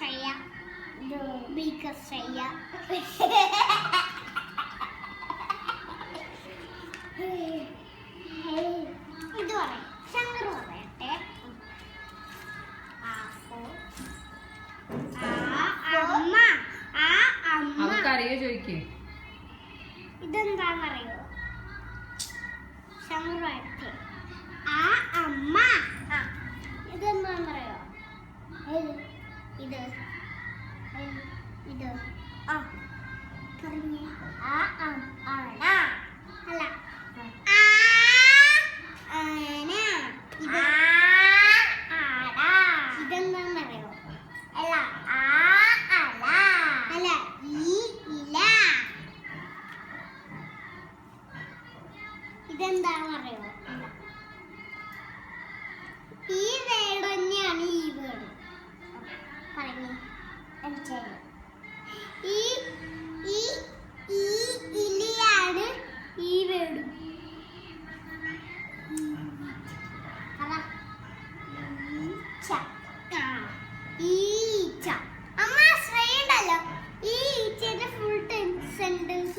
ശ്രേയ, ബീക്ക ശ്രേയ. ഇത് പറയാം, ശങ്കർ പറയട്ടെ. ഇതെന്താന്നറിയോ? ശങ്കർ പറയട്ടെ. ആ അമ്മ. ഇതെന്താന്നറിയോ? ഇത് ഇത് ആ പറഞ്ഞേ. ആ ആന അല്ല, ആ ആന. ഇത് ആടാ. ഇതെന്താന്നറിയോ? അല്ല, ആ അല അല്ല, ഈ ഇല. ഇതെന്താന്നറിയോ? ഈ വേർഡ് തന്നെയാണ് ഈ വേർഡ്. പറഞ്ഞു ഈ ഈ ഈ ഇലയാണ് ഈ വേർഡ്. പറ.